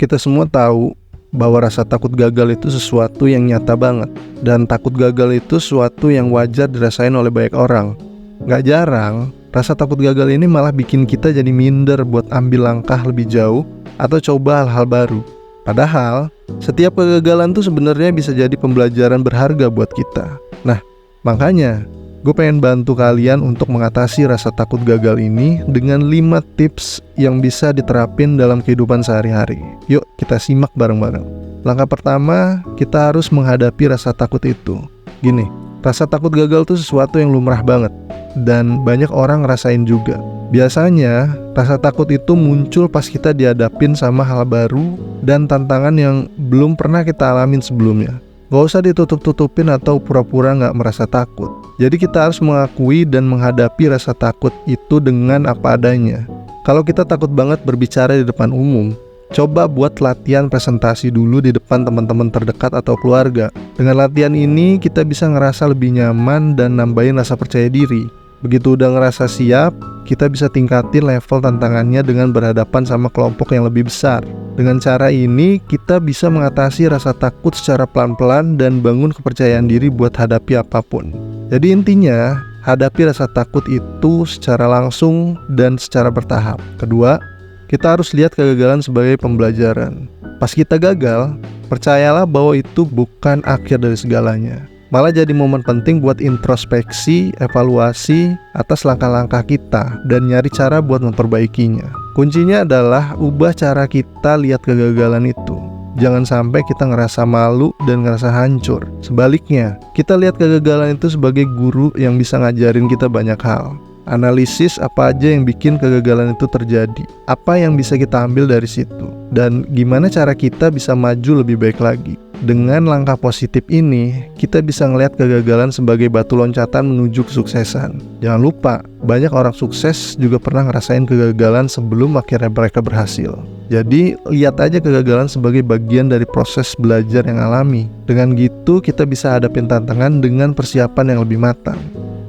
Kita semua tahu bahwa rasa takut gagal itu sesuatu yang nyata banget. Dan takut gagal itu sesuatu yang wajar dirasain oleh banyak orang. Gak jarang, rasa takut gagal ini malah bikin kita jadi minder buat ambil langkah lebih jauh atau coba hal-hal baru. Padahal, setiap kegagalan tuh sebenarnya bisa jadi pembelajaran berharga buat kita. Nah, makanya gue pengen bantu kalian untuk mengatasi rasa takut gagal ini dengan 5 tips yang bisa diterapin dalam kehidupan sehari-hari. Yuk kita simak bareng-bareng. Langkah pertama, kita harus menghadapi rasa takut itu. Gini, rasa takut gagal tuh sesuatu yang lumrah banget dan banyak orang ngerasain juga. Biasanya, rasa takut itu muncul pas kita dihadapin sama hal baru dan tantangan yang belum pernah kita alamin sebelumnya. Gak usah ditutup-tutupin atau pura-pura gak merasa takut. Jadi kita harus mengakui dan menghadapi rasa takut itu dengan apa adanya. Kalau kita takut banget berbicara di depan umum, coba buat latihan presentasi dulu di depan teman-teman terdekat atau keluarga. Dengan latihan ini kita bisa ngerasa lebih nyaman dan nambahin rasa percaya diri. Begitu udah ngerasa siap, kita bisa tingkatin level tantangannya dengan berhadapan sama kelompok yang lebih besar. Dengan cara ini, kita bisa mengatasi rasa takut secara pelan-pelan dan bangun kepercayaan diri buat hadapi apapun. Jadi intinya, hadapi rasa takut itu secara langsung dan secara bertahap. Kedua, kita harus lihat kegagalan sebagai pembelajaran. Pas kita gagal, percayalah bahwa itu bukan akhir dari segalanya. Malah jadi momen penting buat introspeksi, evaluasi atas langkah-langkah kita dan nyari cara buat memperbaikinya. Kuncinya adalah ubah cara kita lihat kegagalan itu. Jangan sampai kita ngerasa malu dan ngerasa hancur. Sebaliknya, kita lihat kegagalan itu sebagai guru yang bisa ngajarin kita banyak hal. Analisis apa aja yang bikin kegagalan itu terjadi, apa yang bisa kita ambil dari situ, dan gimana cara kita bisa maju lebih baik lagi. Dengan langkah positif ini, kita bisa ngelihat kegagalan sebagai batu loncatan menuju kesuksesan. Jangan lupa, banyak orang sukses juga pernah ngerasain kegagalan sebelum akhirnya mereka berhasil. Jadi, lihat aja kegagalan sebagai bagian dari proses belajar yang alami. Dengan gitu, kita bisa hadapin tantangan dengan persiapan yang lebih matang.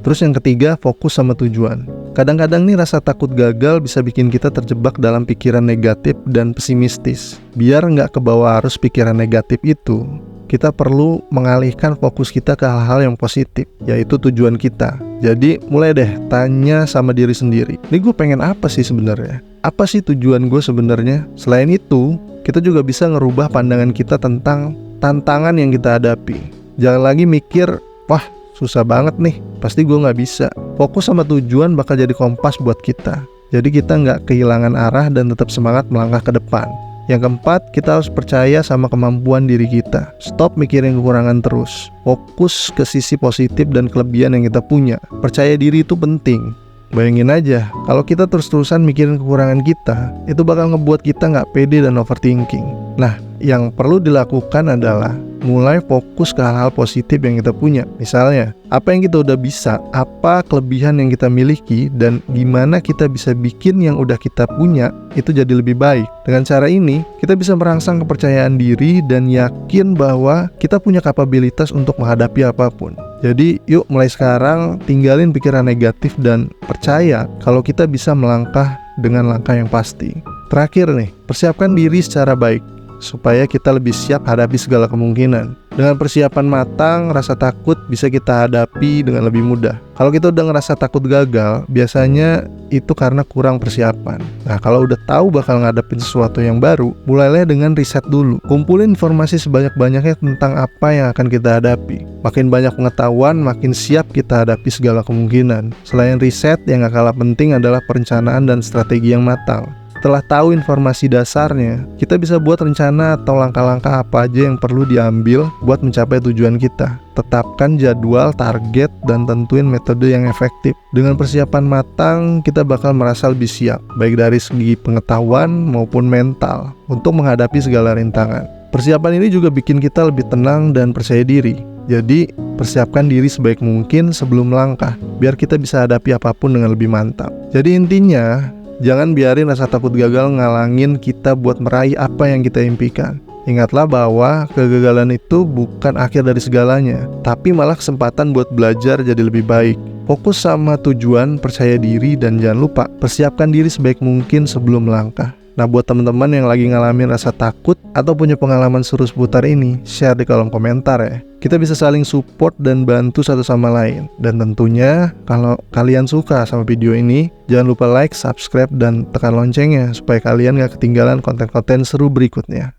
Terus yang ketiga, fokus sama tujuan. Kadang-kadang nih rasa takut gagal bisa bikin kita terjebak dalam pikiran negatif dan pesimistis. Biar nggak kebawa arus pikiran negatif itu, kita perlu mengalihkan fokus kita ke hal-hal yang positif, yaitu tujuan kita. Jadi mulai deh tanya sama diri sendiri, ini gue pengen apa sih sebenarnya? Apa sih tujuan gue sebenarnya? Selain itu, kita juga bisa ngerubah pandangan kita tentang tantangan yang kita hadapi. Jangan lagi mikir, wah susah banget nih, pasti gue gak bisa. Fokus sama tujuan bakal jadi kompas buat kita. Jadi kita gak kehilangan arah dan tetap semangat melangkah ke depan. Yang keempat, kita harus percaya sama kemampuan diri kita. Stop mikirin kekurangan terus. Fokus ke sisi positif dan kelebihan yang kita punya. Percaya diri itu penting. Bayangin aja, kalau kita terus-terusan mikirin kekurangan kita, itu bakal ngebuat kita gak pede dan overthinking. Nah, yang perlu dilakukan adalah mulai fokus ke hal-hal positif yang kita punya. Misalnya, apa yang kita udah bisa, apa kelebihan yang kita miliki, dan gimana kita bisa bikin yang udah kita punya itu jadi lebih baik. Dengan cara ini, kita bisa merangsang kepercayaan diri dan yakin bahwa kita punya kapabilitas untuk menghadapi apapun. Jadi, yuk mulai sekarang tinggalin pikiran negatif dan percaya kalau kita bisa melangkah dengan langkah yang pasti. Terakhir nih, persiapkan diri secara baik supaya kita lebih siap hadapi segala kemungkinan. Dengan persiapan matang, rasa takut bisa kita hadapi dengan lebih mudah. Kalau kita udah ngerasa takut gagal, biasanya itu karena kurang persiapan. Nah, kalau udah tahu bakal ngadepin sesuatu yang baru, mulailah dengan riset dulu. Kumpulin informasi sebanyak-banyaknya tentang apa yang akan kita hadapi. Makin banyak pengetahuan, makin siap kita hadapi segala kemungkinan. Selain riset, yang gak kalah penting adalah perencanaan dan strategi yang matang. Setelah tahu informasi dasarnya, kita bisa buat rencana atau langkah-langkah apa aja yang perlu diambil buat mencapai tujuan kita. Tetapkan jadwal, target, dan tentuin metode yang efektif. Dengan persiapan matang, kita bakal merasa lebih siap, baik dari segi pengetahuan maupun mental, untuk menghadapi segala rintangan. Persiapan ini juga bikin kita lebih tenang dan percaya diri. Jadi, persiapkan diri sebaik mungkin sebelum melangkah, biar kita bisa hadapi apapun dengan lebih mantap. Jadi intinya, jangan biarin rasa takut gagal ngalangin kita buat meraih apa yang kita impikan. Ingatlah bahwa kegagalan itu bukan akhir dari segalanya, tapi malah kesempatan buat belajar jadi lebih baik. Fokus sama tujuan, percaya diri, dan jangan lupa persiapkan diri sebaik mungkin sebelum melangkah. Nah, buat teman-teman yang lagi ngalamin rasa takut atau punya pengalaman seru seputar ini, share di kolom komentar ya. Kita bisa saling support dan bantu satu sama lain. Dan tentunya kalau kalian suka sama video ini, jangan lupa like, subscribe, dan tekan loncengnya supaya kalian gak ketinggalan konten-konten seru berikutnya.